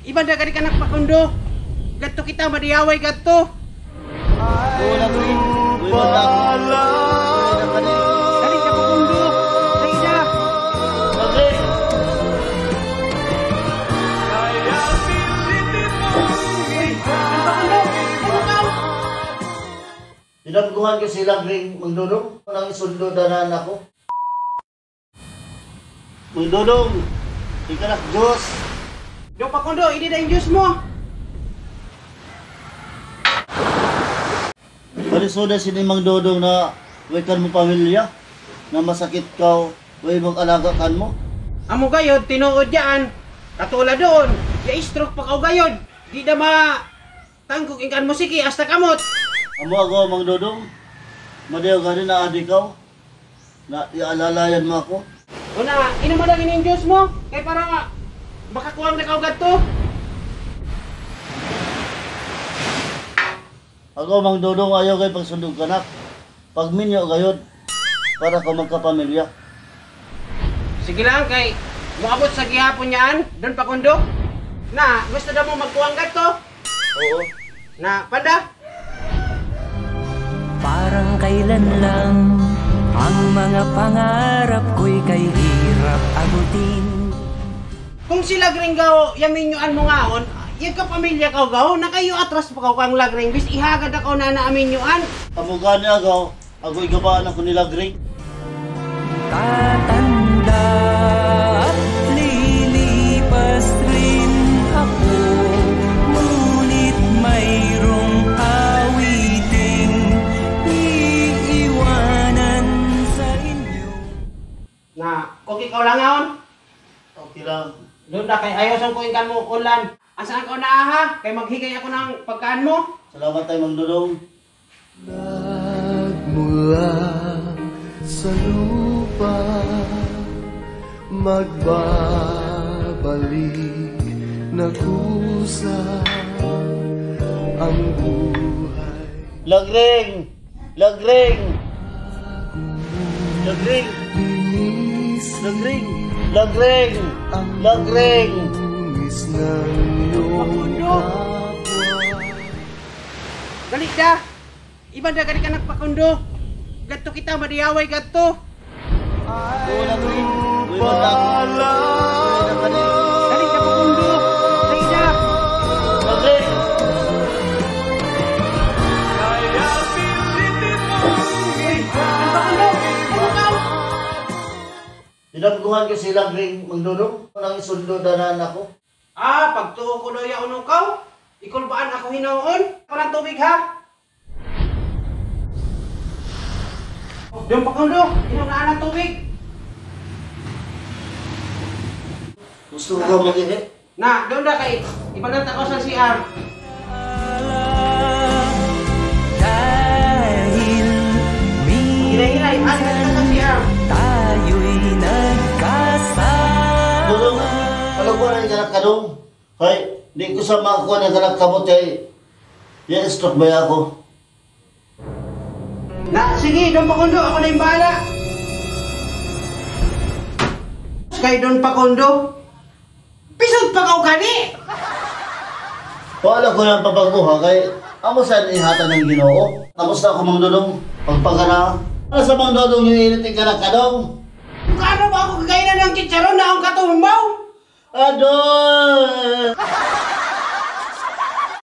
Iban na gani ka nagpakundo. Gadto kita madiyaway gadto. Wala ko rin. Dali ka pakundo. Dali na. Lagre! Nagpakundo. Ikaw. Dinamguhan ko si Lagring Magdudong. Nang isundo danan ako. Magdudong! Ikanak Diyos! Yung pakundo, hindi na yung juice mo. Palisoda si Mang Dodong na wikan mo pamilya na masakit ka way mag-alaga kan mo. Amo gayod, tinuod yan. Katula doon, ya-stroke pa kao gayod. Di na tanggog ingkan mo siki, hasta kamot. Amo ako Mang Dodong, madayo ka rin na adik ka na iaalalayan mo ako. Una, inom mo lang yung juice mo. Kaya para makakuha na kao gadto. Ako Mang Dodong ayaw kay pagsundog kanak. Pagminyo gayod para ka magkapamilya. Sige lang kay muabot sa gihapon yan, doon pakundo. Na, gusto na mo magkuha gadto? Oo. Na, panda? Parang kailan lang ang mga pangarap ko'y kay hirap abutin. Kung sila gringgaw, yaminyoan mo ngaon, yung kapamilya ka gaw, na kayo atras pa kang lagring, bis ihagad ako na naaminyoan. Amo gani ako, ako'y gabaan ako ni Lagring. Tatanda at lilipas rin ako, ngunit mayroong awiting iiwanan sa inyo. Na, kung ikaw lang ngaon, Okay lang. doon na kay ayaw ko ingkan mo ulan. Asaan ka na ha? Kay maghigay ako ng pagkaan mo. Salamat tayo Mang Dodong. Nagmula sa lupa, magbabalik na kusa ang buhay. Lagring! Lagring! Lagring! Lagring! Lagring! Lagring! Tumis ng iyong kapwa. Dali ka! Iban na gani ka nagpakundo. Gadto kita madiyaway gadto. Wala ko rin. Wala Dali ka pakundo. Dali na. Lagring! Nagpakundo. Ikaw. Dinamguhan ko si Lagring Magdudong. Nang isundo danan ako. Ah, pagtuo ko doya unukaw. Ikulbaan ako hinoon. Parang tubig ha. Yung pakundo, inom na ng tubig. Gusto ko ka mag-ihi? Na, doon na kay ipananta ko sa CR. Dahil Hilay-hilay, minsan ano sa CR? tayo'y nagkasama. Dodong, alam ko na yung kanak kadong. Hay, di ko sa makakuha ng kanak kamot kay stroke ba ako? Na, sige, doon pakundo, ako na yung bahala. Kay doon pakundo. Pisod pa kau kani. Wala ko ng papaguha kay amo saan ihatan ng Ginoo. Tapos na ako Mang Dodong pagpagana. Ano sa Mang Dodong yung initing kanak kadong? Kano ba ako kagaya ng chicharon na akong katumbaw? Adoy!